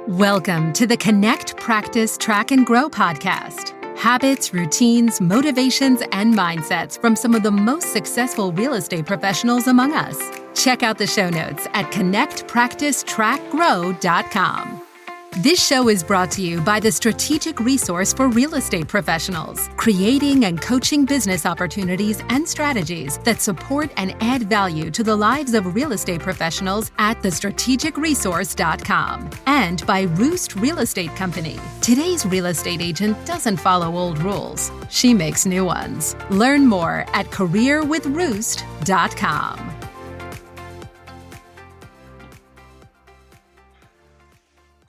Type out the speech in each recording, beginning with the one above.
Welcome to the Connect, Practice, Track, and Grow podcast. Habits, routines, motivations, and mindsets from some of the most successful real estate professionals among us. Check out the show notes at connectpracticetrackgrow.com. This show is brought to you by the strategic resource for real estate professionals, creating and coaching business opportunities and strategies that support and add value to the lives of real estate professionals at thestrategicresource.com, and by ROOST Real Estate Company. Today's real estate agent doesn't follow old rules. She makes new ones. Learn more at careerwithroost.com.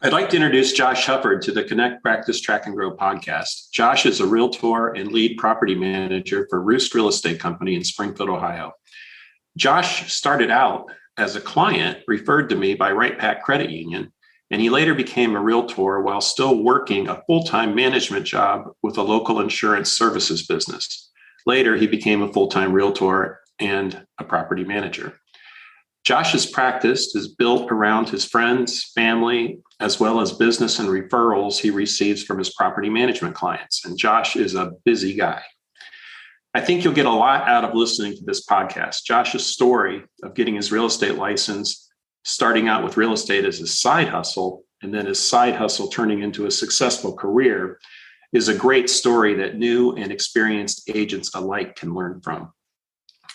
I'd like to introduce Josh Hufford to the Connect, Practice, Track, and Grow podcast. Josh is a realtor and lead property manager for ROOST Real Estate Company in Springfield, Ohio. Josh started out as a client referred to me by Right Pac Credit Union, and he later became a realtor while still working a full-time management job with a local insurance services business. Later, he became a full-time realtor and a property manager. Josh's practice is built around his friends, family, as well as business and referrals he receives from his property management clients. And Josh is a busy guy. I think you'll get a lot out of listening to this podcast. Josh's story of getting his real estate license, starting out with real estate as his side hustle, and then his side hustle turning into a successful career, is a great story that new and experienced agents alike can learn from.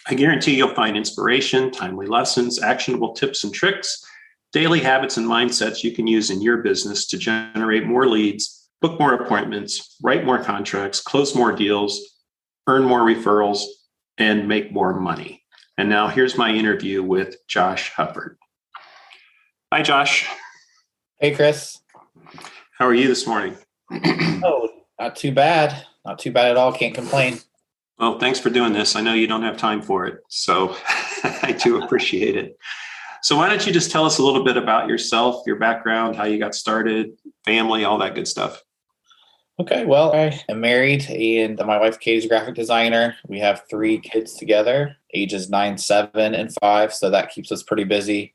I guarantee you'll find inspiration, timely lessons, actionable tips and tricks, daily habits and mindsets you can use in your business to generate more leads, book more appointments, write more contracts, close more deals, earn more referrals, and make more money. And now here's my interview with Josh Hufford. Hi, Josh. Hey, Chris. How are you this morning? Oh, not too bad. Not too bad at all. Can't complain. Well, thanks for doing this. I know you don't have time for it, so I do appreciate it. So why don't you just tell us a little bit about yourself, your background, how you got started, family, all that good stuff. Okay, well, I am married and my wife, Kate, is a graphic designer. We have 3 kids together, ages 9, 7, and 5, so that keeps us pretty busy.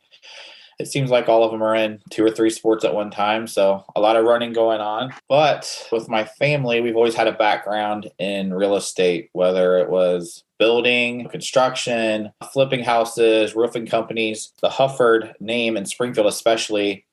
It seems like all of them are in 2 or 3 sports at one time, so a lot of running going on. But with my family, we've always had a background in real estate, whether it was building, construction, flipping houses, roofing companies. The Hufford name in Springfield especially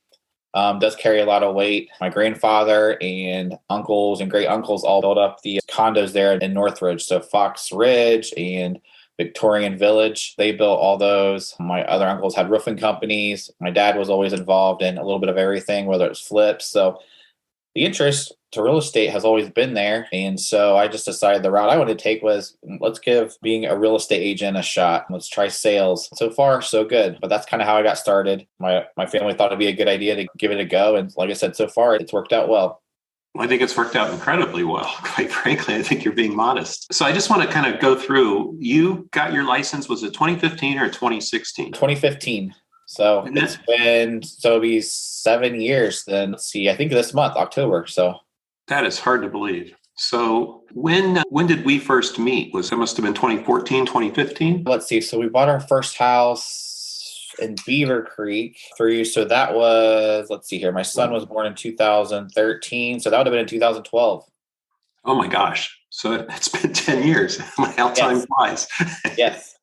does carry a lot of weight. My grandfather and uncles and great uncles all built up the condos there in Northridge, so Fox Ridge and Victorian Village. They built all those. My other uncles had roofing companies. My dad was always involved in a little bit of everything, whether it's flips. So the interest to real estate has always been there. And so I just decided the route I wanted to take was, let's give being a real estate agent a shot. Let's try sales. So far, so good. But that's kind of how I got started. My family thought it'd be a good idea to give it a go. And like I said, so far, it's worked out well. I think it's worked out incredibly well. Quite frankly, I think you're being modest. So I just want to kind of go through, you got your license, was it 2015 or 2016? 2015. So it'll be 7 years then. Let's see, I think this month, October. So that is hard to believe. So when did we first meet? It must have been 2014, 2015? Let's see. So we bought our first house in Beaver Creek so that was, let's see here. My son was born in 2013. So that would have been in 2012. Oh my gosh. So it's been 10 years. How time flies. Yes.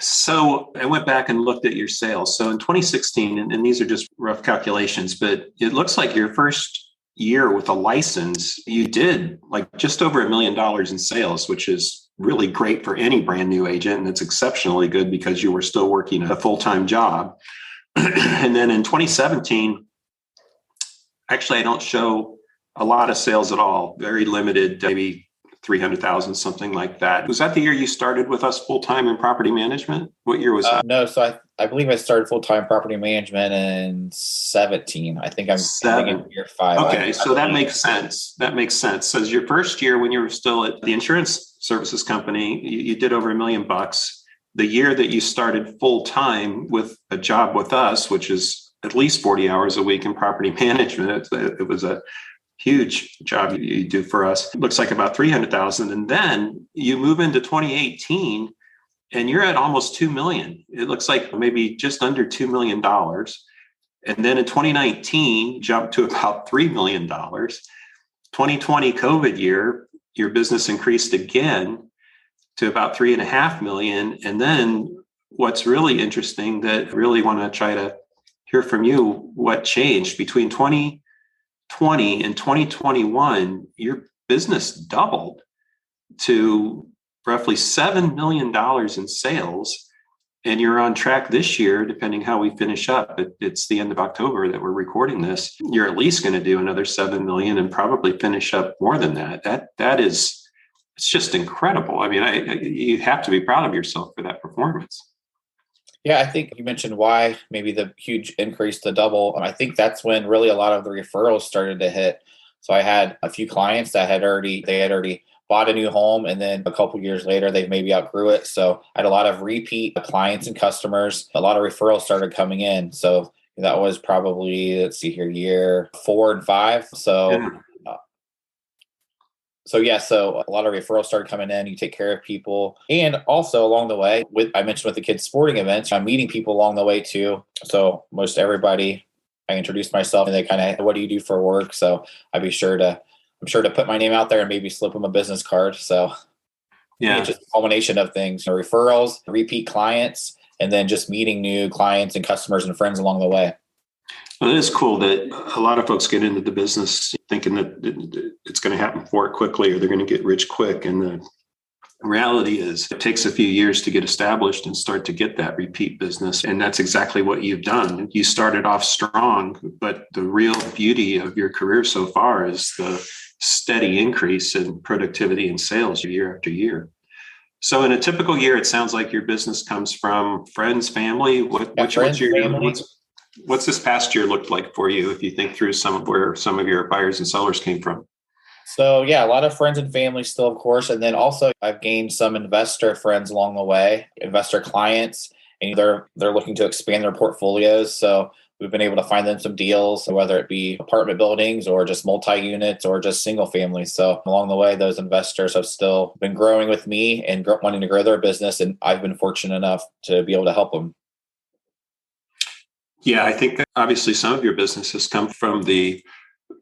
So I went back and looked at your sales. So in 2016, and these are just rough calculations, but it looks like your first year with a license, you did like just over $1 million in sales, which is really great for any brand new agent. And it's exceptionally good because you were still working a full-time job. And then in 2017, actually, I don't show a lot of sales at all, very limited, maybe 300,000, something like that. Was that the year you started with us full-time in property management? What year was that? No, so I believe I started full-time property management in 17. I think I'm in year 5. Okay, so that makes sense. That makes sense. So your first year when you were still at the insurance services company, you did over $1 million. The year that you started full-time with a job with us, which is at least 40 hours a week in property management, it was a huge job you do for us. It looks like about 300,000. And then you move into 2018 and you're at almost 2 million. It looks like maybe just under $2 million. And then in 2019, jumped to about $3 million. 2020 COVID year, your business increased again to about 3.5 million. And then what's really interesting that I really want to try to hear from you, what changed between 2020 and 2021, your business doubled to roughly $7 million in sales. And you're on track this year, depending how we finish up. It's the end of October that we're recording this. You're at least going to do another 7 million and probably finish up more than that. That is, it's just incredible. I mean, you have to be proud of yourself for that performance. Yeah, I think you mentioned why maybe the huge increase to double. I think that's when really a lot of the referrals started to hit. So I had a few clients that had already bought a new home, and then a couple years later, they maybe outgrew it. So I had a lot of repeat clients and customers. A lot of referrals started coming in. So that was probably, let's see here, year 4 and 5. So So a lot of referrals started coming in. You take care of people. And also along the way, I mentioned with the kids' sporting events, I'm meeting people along the way too. So most everybody, I introduced myself and they kind of, what do you do for work? So I'm sure to put my name out there and maybe slip them a business card. So yeah, it's just a culmination of things, referrals, repeat clients, and then just meeting new clients and customers and friends along the way. Well, it is cool that a lot of folks get into the business thinking that it's going to happen for it quickly or they're going to get rich quick. And the reality is it takes a few years to get established and start to get that repeat business. And that's exactly what you've done. You started off strong, but the real beauty of your career so far is the steady increase in productivity and sales year after year. So in a typical year, it sounds like your business comes from friends, family. What's this past year looked like for you if you think through where some of your buyers and sellers came from? So yeah, a lot of friends and family still, of course. And then also I've gained some investor friends along the way, investor clients, and they're looking to expand their portfolios. So we've been able to find them some deals, whether it be apartment buildings or just multi-units or just single families. So along the way, those investors have still been growing with me and wanting to grow their business. And I've been fortunate enough to be able to help them. Yeah, I think obviously some of your business has come from the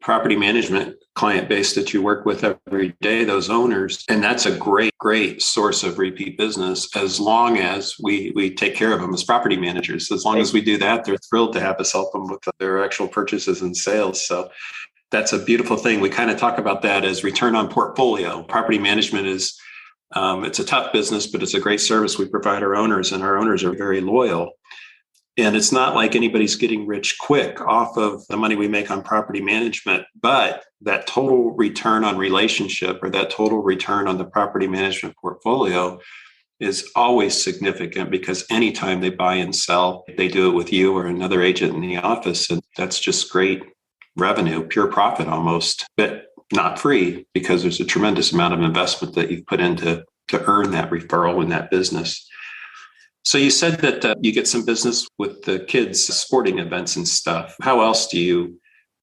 property management client base that you work with every day, those owners. And that's a great source of repeat business as long as we take care of them as property managers. As long as we do that, they're thrilled to have us help them with their actual purchases and sales. So that's a beautiful thing. We kind of talk about that as return on portfolio. Property management is, it's a tough business, but it's a great service we provide our owners, and our owners are very loyal. And it's not like anybody's getting rich quick off of the money we make on property management, but that total return on relationship or that total return on the property management portfolio is always significant, because anytime they buy and sell, they do it with you or another agent in the office. And that's just great revenue, pure profit almost, but not free, because there's a tremendous amount of investment that you've put into to earn that referral in that business. So you said that you get some business with the kids' sporting events and stuff. How else do you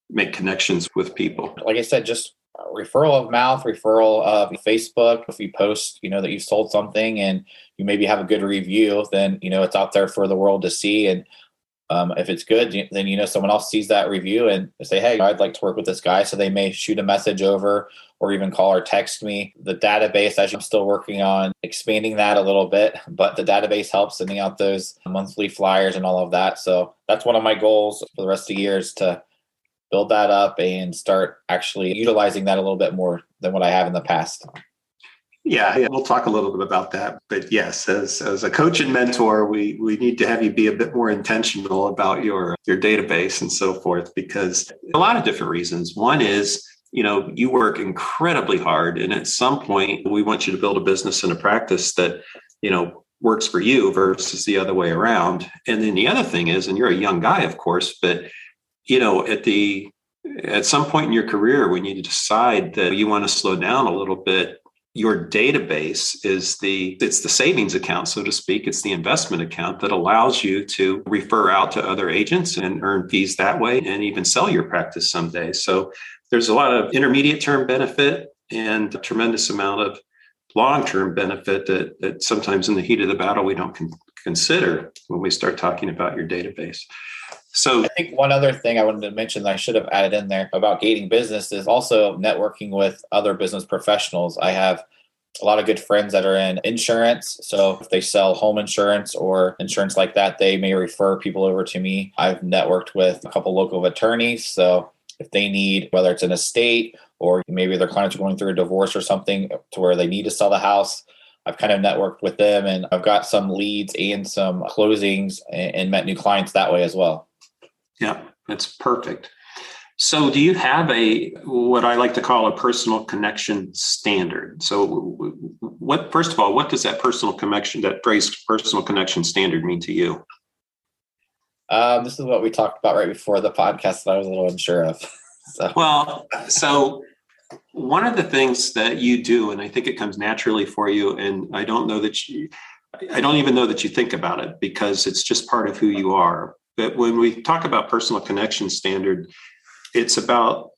make connections with people? Like I said, just referral of mouth, referral of Facebook. If you post, that you've sold something and you maybe have a good review, then, it's out there for the world to see. And if it's good, then, someone else sees that review and they say, hey, I'd like to work with this guy. So they may shoot a message over or even call or text me. The database, I'm still working on expanding that a little bit, but the database helps sending out those monthly flyers and all of that. So that's one of my goals for the rest of the year, is to build that up and start actually utilizing that a little bit more than what I have in the past. Yeah, we'll talk a little bit about that. But yes, as a coach and mentor, we need to have you be a bit more intentional about your database and so forth, because a lot of different reasons. One is, you work incredibly hard, and at some point we want you to build a business and a practice that, works for you versus the other way around. And then the other thing is, and you're a young guy, of course, but, at some point in your career, when you decide that you want to slow down a little bit, your database it's the savings account, so to speak. It's the investment account that allows you to refer out to other agents and earn fees that way, and even sell your practice someday. So there's a lot of intermediate term benefit and a tremendous amount of long-term benefit that sometimes in the heat of the battle we don't consider when we start talking about your database. So I think one other thing I wanted to mention that I should have added in there about gaining business is also networking with other business professionals. I have a lot of good friends that are in insurance. So if they sell home insurance or insurance like that, they may refer people over to me. I've networked with a couple local attorneys. So if they need, whether it's an estate or maybe their clients are going through a divorce or something to where they need to sell the house, I've kind of networked with them and I've got some leads and some closings and met new clients that way as well. Yeah, that's perfect. So do you have what I like to call a personal connection standard? So first of all, what does that phrase personal connection standard mean to you? This is what we talked about right before the podcast that I was a little unsure of. So one of the things that you do, and I think it comes naturally for you, and I don't even know that you think about it because it's just part of who you are. But when we talk about personal connection standard, it's about,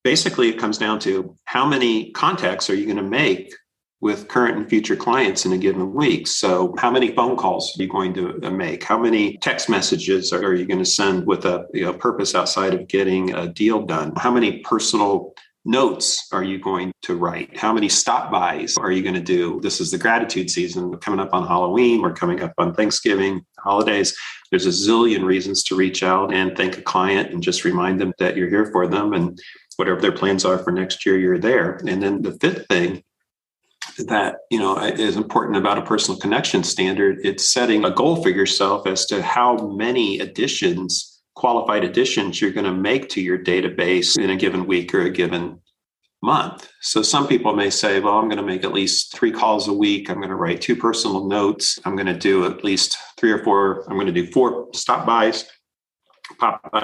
basically it comes down to how many contacts are you going to make with current and future clients in a given week. So how many phone calls are you going to make? How many text messages are you going to send with a purpose outside of getting a deal done? How many personal notes are you going to write? How many stop bys are you going to do? This is the gratitude season. We're coming up on Halloween. We're coming up on Thanksgiving, holidays. There's a zillion reasons to reach out and thank a client and just remind them that you're here for them and whatever their plans are for next year, you're there. And then the fifth thing that is important about a personal connection standard, it's setting a goal for yourself as to how many qualified additions you're going to make to your database in a given week or a given month. So some people may say, well, I'm going to make at least 3 calls a week. I'm going to write 2 personal notes. I'm going to do at least 3 or 4. I'm going to do 4 stop bys,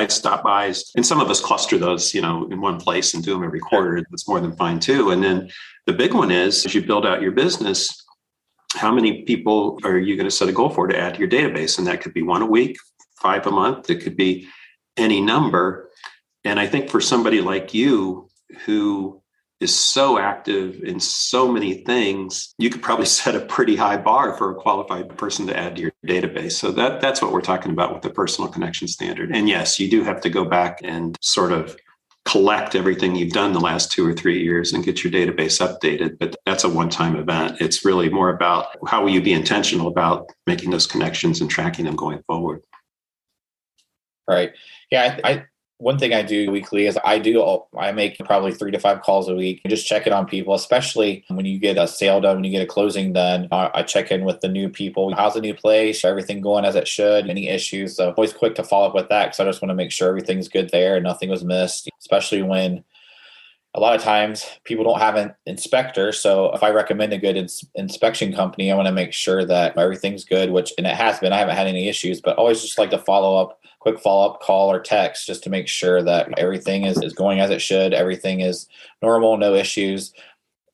stop bys. And some of us cluster those, in one place and do them every quarter. That's more than fine too. And then the big one is, as you build out your business, how many people are you going to set a goal for to add to your database? And that could be 1 a week, 5 a month. It could be any number. And I think for somebody like you who is so active in so many things, you could probably set a pretty high bar for a qualified person to add to your database. So that's what we're talking about with the personal connection standard. And yes, you do have to go back and sort of collect everything you've done the last 2 or 3 years and get your database updated. But that's a one-time event. It's really more about how will you be intentional about making those connections and tracking them going forward. Right. Yeah. One thing I do weekly is I make probably 3 to 5 calls a week and just check in on people, especially when you get a sale done, when you get a closing done. I check in with the new people. How's the new place? Everything going as it should? Any issues? So always quick to follow up with that because I just want to make sure everything's good there and nothing was missed, especially when a lot of times people don't have an inspector. So if I recommend a good inspection company, I want to make sure that everything's good, and it has been. I haven't had any issues, but always just like to quick follow-up call or text just to make sure that everything is going as it should. Everything is normal, no issues.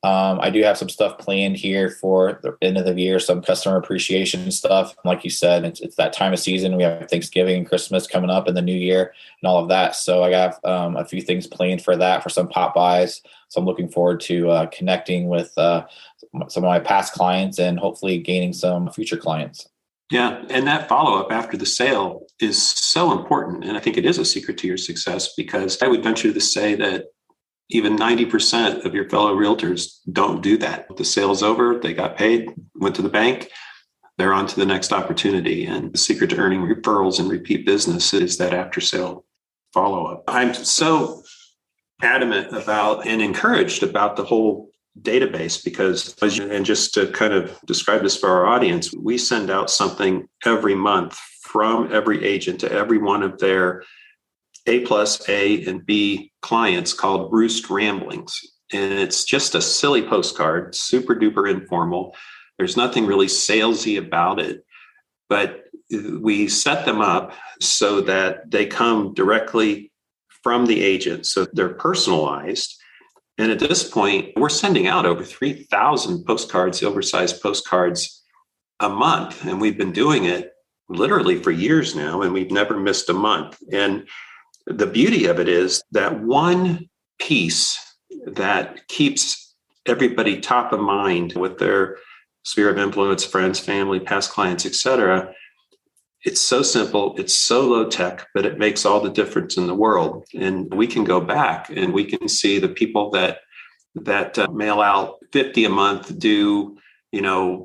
I do have some stuff planned here for the end of the year, some customer appreciation stuff. Like you said, it's that time of season. We have Thanksgiving and Christmas coming up and the new year and all of that. So I have a few things planned for that, for some pop buys. So I'm looking forward to connecting with some of my past clients and hopefully gaining some future clients. Yeah. And that follow-up after the sale is so important. And I think it is a secret to your success because I would venture to say that even 90% of your fellow realtors don't do that. The sale's over, they got paid, went to the bank, they're on to the next opportunity. And the secret to earning referrals and repeat business is that after-sale follow-up. I'm so adamant about and encouraged about the whole database because, and just to kind of describe this for our audience, we send out something every month from every agent to every one of their A+, and B clients called ROOST Ramblings. And it's just a silly postcard, super duper informal. There's nothing really salesy about it, but we set them up so that they come directly from the agent. So they're personalized. And at this point, we're sending out over 3,000 postcards, oversized postcards a month. And we've been doing it literally for years now, and we've never missed a month. And the beauty of it is that one piece that keeps everybody top of mind with their sphere of influence, friends, family, past clients, et cetera, It's so simple. It's so low tech, but it makes all the difference in the world. And we can go back and we can see the people that mail out 50 a month do, a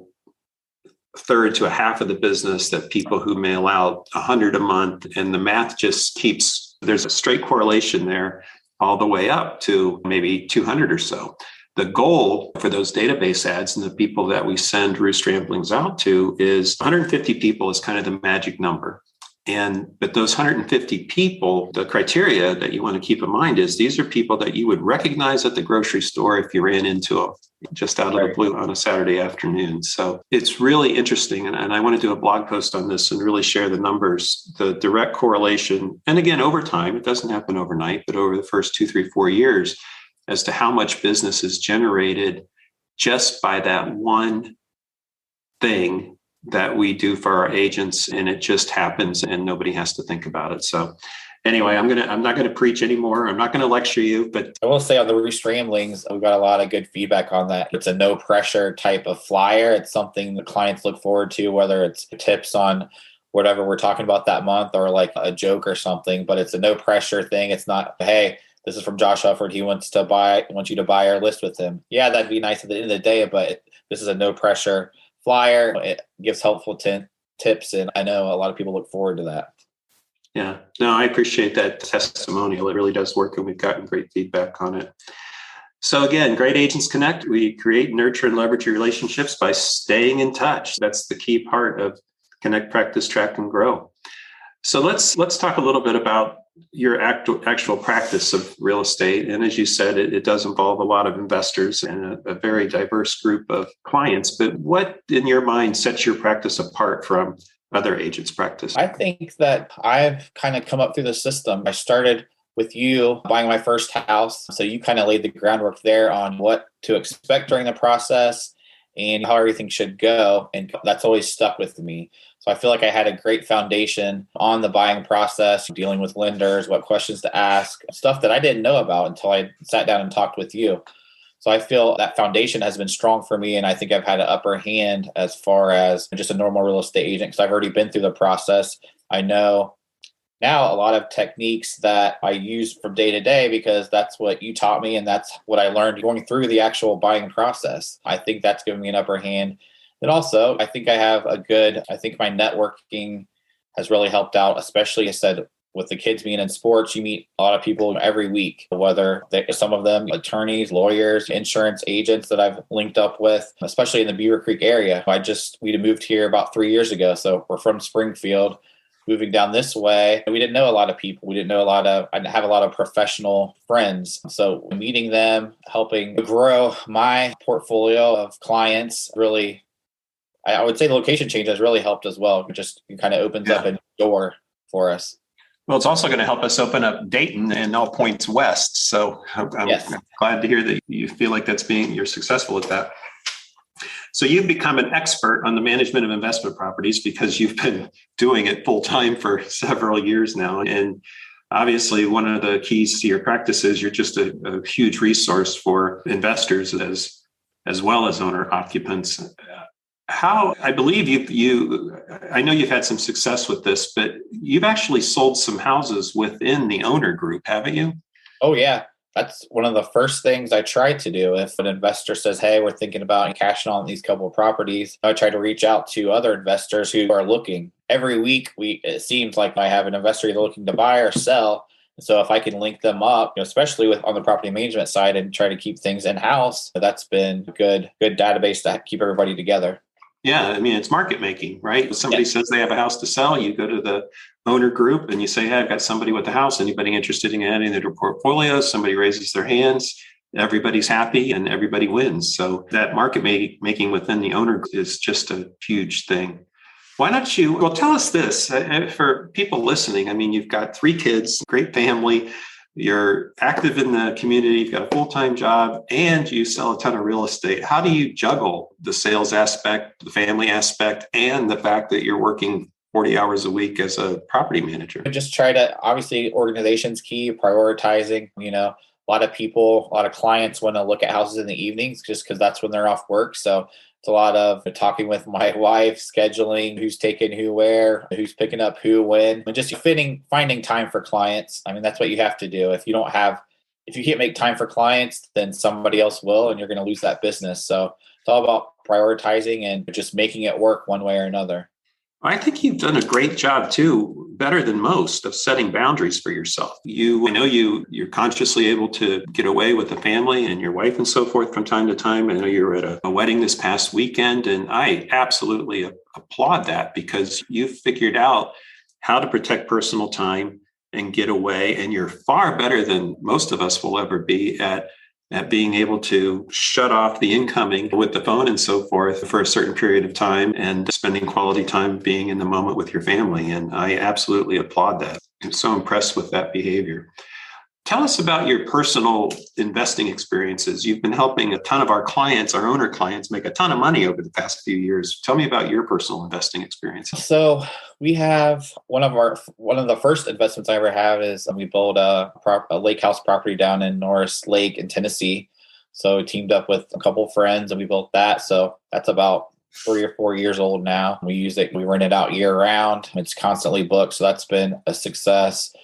third to a half of the business that people who mail out 100 a month. And the math just keeps, there's a straight correlation there all the way up to maybe 200 or so. The goal for those database ads and the people that we send Roost Ramblings out to is 150 people is kind of the magic number. But those 150 people, the criteria that you want to keep in mind is these are people that you would recognize at the grocery store if you ran into them just out of the blue on a Saturday afternoon. So it's really interesting. And I want to do a blog post on this and really share the numbers, the direct correlation. And again, over time, it doesn't happen overnight, but over the first 2, 3, 4 years, as to how much business is generated just by that one thing that we do for our agents, and it just happens and nobody has to think about it. So anyway, I'm not going to preach anymore. I'm not going to lecture you, but I will say on the Roost Ramblings, we've got a lot of good feedback on that. It's a no pressure type of flyer. It's something the clients look forward to, whether it's tips on whatever we're talking about that month or like a joke or something, but it's a no pressure thing. It's not, hey, this is from Josh Hufford. He wants you to buy our list with him. Yeah, that'd be nice at the end of the day, but this is a no pressure flyer. It gives helpful tips, and I know a lot of people look forward to that. Yeah, no, I appreciate that testimonial. It really does work, and we've gotten great feedback on it. So again, Great Agents Connect. We create, nurture, and leverage your relationships by staying in touch. That's the key part of Connect, Practice, Track, and Grow. So let's talk a little bit about your actual practice of real estate. And as you said, it does involve a lot of investors and a very diverse group of clients. But what, in your mind, sets your practice apart from other agents' practice? I think that I've kind of come up through the system. I started with you buying my first house. So you kind of laid the groundwork there on what to expect during the process and how everything should go. And that's always stuck with me. So I feel like I had a great foundation on the buying process, dealing with lenders, what questions to ask, stuff that I didn't know about until I sat down and talked with you. So I feel that foundation has been strong for me. And I think I've had an upper hand as far as just a normal real estate agent because I've already been through the process. I know now a lot of techniques that I use from day to day because that's what you taught me and that's what I learned going through the actual buying process. I think that's given me an upper hand. And also, I think my networking has really helped out, especially, I said, with the kids being in sports, you meet a lot of people every week, whether some of them attorneys, lawyers, insurance agents that I've linked up with, especially in the Beaver Creek area. We moved here about 3 years ago. So we're from Springfield, moving down this way. We didn't know a lot of people. I didn't have a lot of professional friends. So meeting them, helping grow my portfolio of clients really, I would say the location change has really helped as well. It just kind of opens up a door for us. Well, it's also going to help us open up Dayton and all points west. So I'm glad to hear that you feel like you're successful at that. So you've become an expert on the management of investment properties because you've been doing it full time for several years now. And obviously, one of the keys to your practice is you're just a huge resource for investors as well as owner occupants. How, I believe I know you've had some success with this, but you've actually sold some houses within the owner group, haven't you? Oh, yeah. That's one of the first things I try to do. If an investor says, hey, we're thinking about cashing on these couple of properties, I try to reach out to other investors who are looking. Every week, it seems like I have an investor either looking to buy or sell. So if I can link them up, especially on the property management side and try to keep things in-house, that's been a good database to keep everybody together. Yeah, I mean, it's market making, right? If somebody says they have a house to sell, you go to the owner group and you say, hey, I've got somebody with a house. Anybody interested in adding their portfolio? Somebody raises their hands. Everybody's happy and everybody wins. So that market making within the owner is just a huge thing. Why don't you, tell us this for people listening. I mean, you've got 3 kids, great family. You're active in the community, you've got a full-time job, and you sell a ton of real estate. How do you juggle the sales aspect, the family aspect, and the fact that you're working 40 hours a week as a property manager? I just try to, obviously, organization's key, prioritizing, a lot of clients want to look at houses in the evenings just because that's when they're off work. So It's a lot of talking with my wife, scheduling who's taking who where, who's picking up who when, and just finding time for clients. I mean, that's what you have to do. If you can't make time for clients, then somebody else will, and you're going to lose that business. So it's all about prioritizing and just making it work one way or another. I think you've done a great job too, better than most, of setting boundaries for yourself. I know you're consciously able to get away with the family and your wife and so forth from time to time. I know you were at a wedding this past weekend, and I absolutely applaud that, because you've figured out how to protect personal time and get away. And you're far better than most of us will ever be at being able to shut off the incoming with the phone and so forth for a certain period of time and spending quality time being in the moment with your family. And I absolutely applaud that. I'm so impressed with that behavior. Tell us about your personal investing experiences. You've been helping a ton of our clients, our owner clients, make a ton of money over the past few years. Tell me about your personal investing experiences. So we have one of the first investments I ever have is we built a lake house property down in Norris Lake in Tennessee. So we teamed up with a couple of friends and we built that. So that's about 3 or 4 years old now. We use it. We rent it out year round. It's constantly booked. So that's been a success.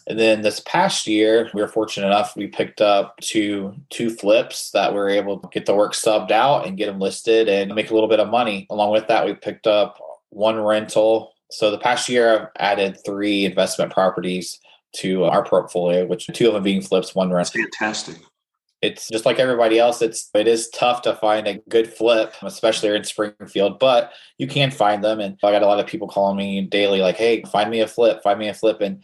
And then this past year, we were fortunate enough, we picked up two flips that we were able to get the work subbed out and get them listed and make a little bit of money. Along with that, we picked up one rental. So the past year, I've added 3 investment properties to our portfolio, which 2 of them being flips, 1 rental. Fantastic. It's just like everybody else. It is tough to find a good flip, especially in Springfield, but you can find them. And I got a lot of people calling me daily like, hey, find me a flip. And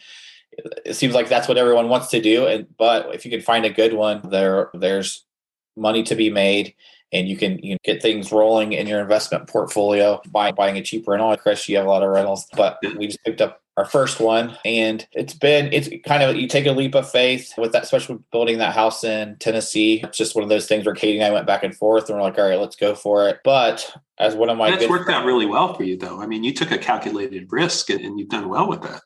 it seems like that's what everyone wants to do. But if you can find a good one, there's money to be made, and you can get things rolling in your investment portfolio by buying a cheap rental. Chris, you have a lot of rentals, but we just picked up our first one, and it's kind of, you take a leap of faith with that, especially building that house in Tennessee. It's just one of those things where Katie and I went back and forth, and we're like, all right, let's go for it. But as one of my that's worked out really well for you, though. I mean, you took a calculated risk, and you've done well with that.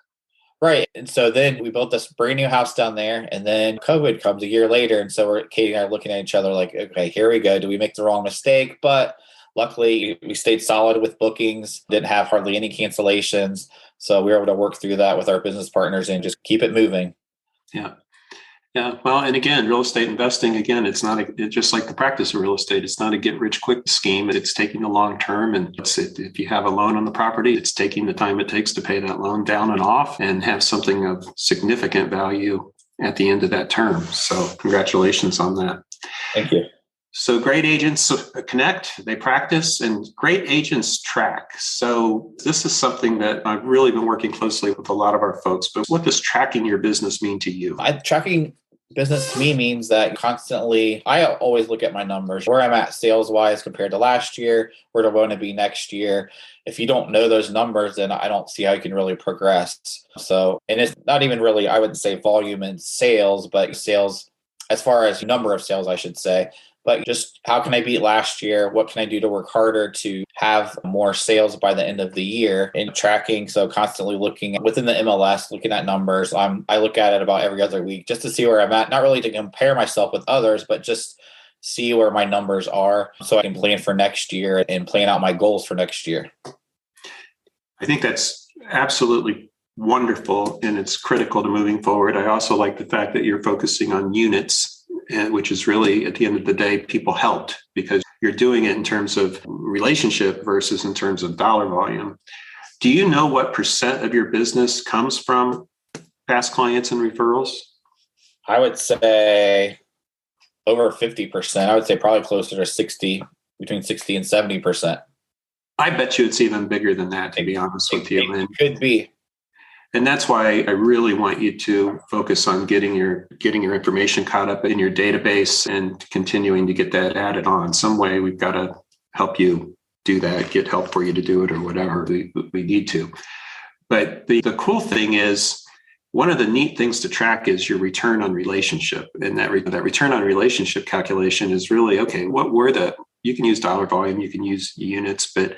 Right. And so then we built this brand new house down there, and then COVID comes a year later. And so Katie and I are looking at each other like, okay, here we go. Do we make the wrong mistake? But luckily we stayed solid with bookings, didn't have hardly any cancellations. So we were able to work through that with our business partners and just keep it moving. Yeah. Yeah. Well, and again, real estate investing, again, it's just like the practice of real estate. It's not a get rich quick scheme. It's taking the long term. And if you have a loan on the property, it's taking the time it takes to pay that loan down and off and have something of significant value at the end of that term. So congratulations on that. Thank you. So great agents connect, they practice, and great agents track. So this is something that I've really been working closely with a lot of our folks. But what does tracking your business mean to you? Tracking business to me means that constantly, I always look at my numbers, where I'm at sales wise compared to last year, where do I want to be next year. If you don't know those numbers, then I don't see how you can really progress. So, and it's not even really, I wouldn't say volume in sales, but sales as far as number of sales, I should say. But just how can I beat last year? What can I do to work harder to have more sales by the end of the year? And tracking, so constantly looking within the MLS, looking at numbers. I look at it about every other week just to see where I'm at, not really to compare myself with others, but just see where my numbers are so I can plan for next year and plan out my goals for next year. I think that's absolutely wonderful, and it's critical to moving forward. I also like the fact that you're focusing on units, which is really, at the end of the day, people helped, because you're doing it in terms of relationship versus in terms of dollar volume. Do you know what % of your business comes from past clients and referrals? I would say over 50%. I would say probably closer to 60, between 60 and 70%. I bet you it's even bigger than that, to be honest with you. It could be. And that's why I really want you to focus on getting your information caught up in your database and continuing to get that added on. Some way we've got to help you do that, get help for you to do it or whatever we need to. But the cool thing is, one of the neat things to track is your return on relationship. And that return on relationship calculation is really, okay, you can use dollar volume, you can use units, but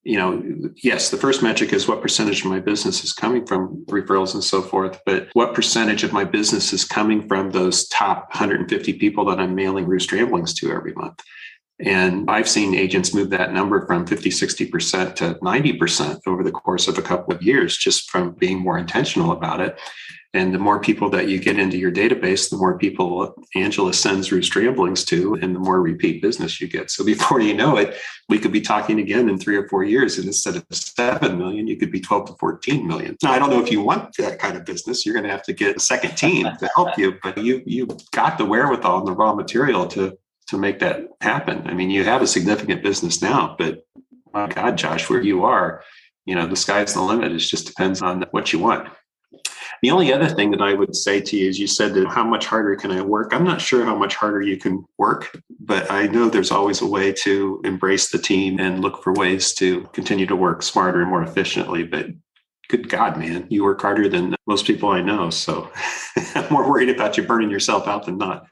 yes, the first metric is what percentage of my business is coming from referrals and so forth. But what percentage of my business is coming from those top 150 people that I'm mailing Roost Ramblings to every month? And I've seen agents move that number from 50, 60% to 90% over the course of a couple of years, just from being more intentional about it. And the more people that you get into your database, the more people Angela sends Roost Ramblings to, and the more repeat business you get. So before you know it, we could be talking again in 3 or 4 years. And instead of 7 million, you could be 12 to 14 million. Now, I don't know if you want that kind of business. You're going to have to get a second team to help you, but you've got the wherewithal and the raw material to make that happen. I mean, you have a significant business now, but my God, Josh, where you are, the sky's the limit. It just depends on what you want. The only other thing that I would say to you is you said that how much harder can I work? I'm not sure how much harder you can work, but I know there's always a way to embrace the team and look for ways to continue to work smarter and more efficiently. But good God, man, you work harder than most people I know. So I'm more worried about you burning yourself out than not.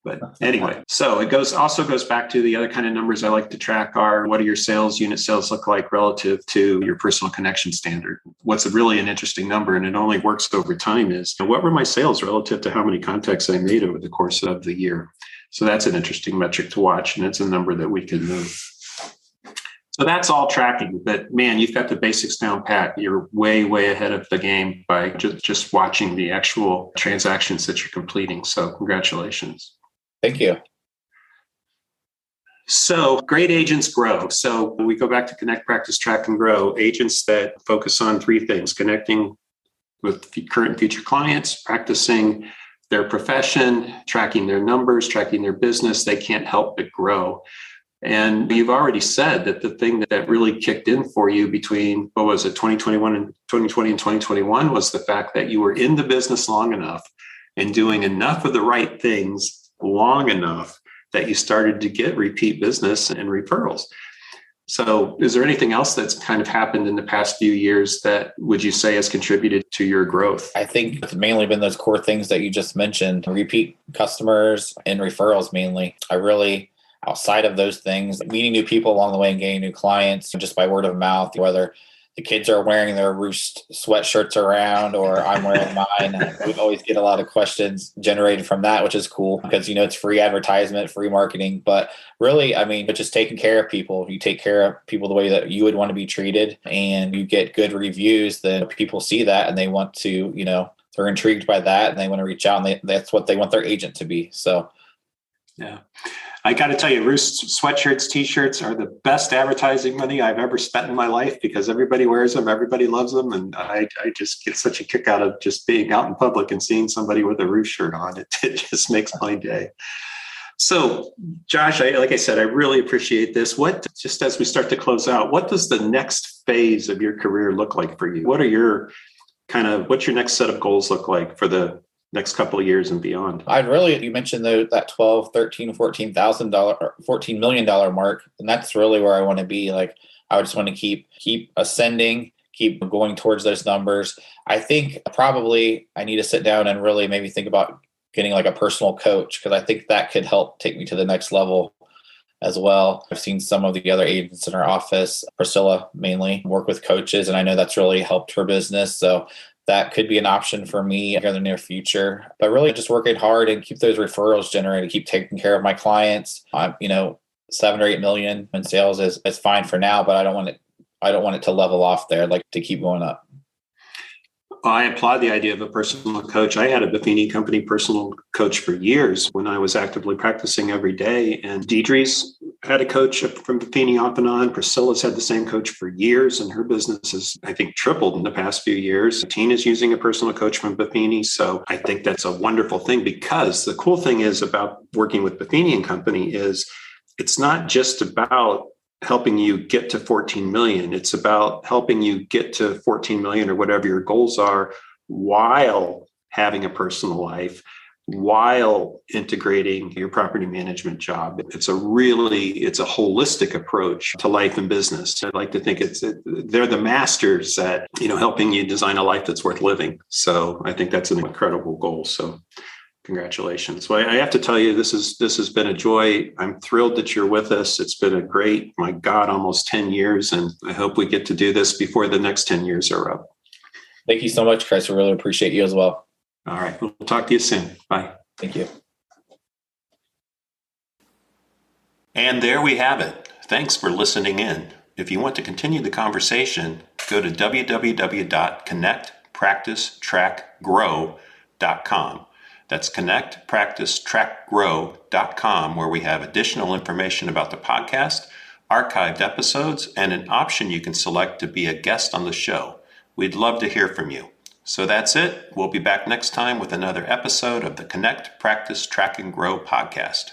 But anyway, so it also goes back to the other kind of numbers I like to track are what do your unit sales look like relative to your personal connection standard? What's really an interesting number, and it only works over time, is what were my sales relative to how many contacts I made over the course of the year? So that's an interesting metric to watch, and it's a number that we can move. So that's all tracking, but man, you've got the basics down pat. You're way, way ahead of the game by just watching the actual transactions that you're completing. So congratulations. Thank you. So great agents grow. So when we go back to connect, practice, track, and grow, agents that focus on 3 things: connecting with current and future clients, practicing their profession, tracking their numbers, tracking their business, they can't help but grow. And you've already said that the thing that really kicked in for you between, 2021 and 2020 and 2021 was the fact that you were in the business long enough and doing enough of the right things long enough that you started to get repeat business and referrals. So is there anything else that's kind of happened in the past few years that would you say has contributed to your growth? I think it's mainly been those core things that you just mentioned, repeat customers and referrals mainly. I really, outside of those things, meeting new people along the way and gaining new clients just by word of mouth, whether the kids are wearing their Roost sweatshirts around or I'm wearing mine. We always get a lot of questions generated from that, which is cool because, it's free advertisement, free marketing. But really, it's just taking care of people. If you take care of people the way that you would want to be treated and you get good reviews, then people see that and they want to, they're intrigued by that and they want to reach out and that's what they want their agent to be. So, yeah. I got to tell you, Roost sweatshirts, T-shirts are the best advertising money I've ever spent in my life because everybody wears them, everybody loves them, and I just get such a kick out of just being out in public and seeing somebody with a Roost shirt on. It just makes my day. So, Josh, like I said, I really appreciate this. Just as we start to close out, what does the next phase of your career look like for you? What's your next set of goals look like for the next couple of years and beyond? You mentioned that $12, $13, $14 million mark. And that's really where I want to be. Like, I just want to keep ascending, keep going towards those numbers. I think probably I need to sit down and really maybe think about getting like a personal coach, because I think that could help take me to the next level as well. I've seen some of the other agents in our office, Priscilla mainly, work with coaches, and I know that's really helped her business. So that could be an option for me in the near future. But really just working hard and keep those referrals generated, keep taking care of my clients. 7 or 8 million in sales is fine for now, but I don't want it to level off there. I'd like to keep going up. I applaud the idea of a personal coach. I had a Buffini company personal coach for years when I was actively practicing every day. And Deidre's had a coach from Buffini off and on. Priscilla's had the same coach for years, and her business has, I think, tripled in the past few years. Tina's using a personal coach from Buffini. So I think that's a wonderful thing, because the cool thing is about working with Buffini and Company is it's not just about helping you get to 14 million. It's about helping you get to 14 million or whatever your goals are while having a personal life, while integrating your property management job. It's a holistic approach to life and business. I'd like to think they're the masters at, helping you design a life that's worth living. So I think that's an incredible goal. So congratulations. Well, I have to tell you, this has been a joy. I'm thrilled that you're with us. It's been a great, my God, almost 10 years. And I hope we get to do this before the next 10 years are up. Thank you so much, Chris. I really appreciate you as well. All right. We'll talk to you soon. Bye. Thank you. And there we have it. Thanks for listening in. If you want to continue the conversation, go to www.connectpracticetrackgrow.com. That's connectpracticetrackgrow.com, where we have additional information about the podcast, archived episodes, and an option you can select to be a guest on the show. We'd love to hear from you. So that's it. We'll be back next time with another episode of the Connect, Practice, Track, and Grow podcast.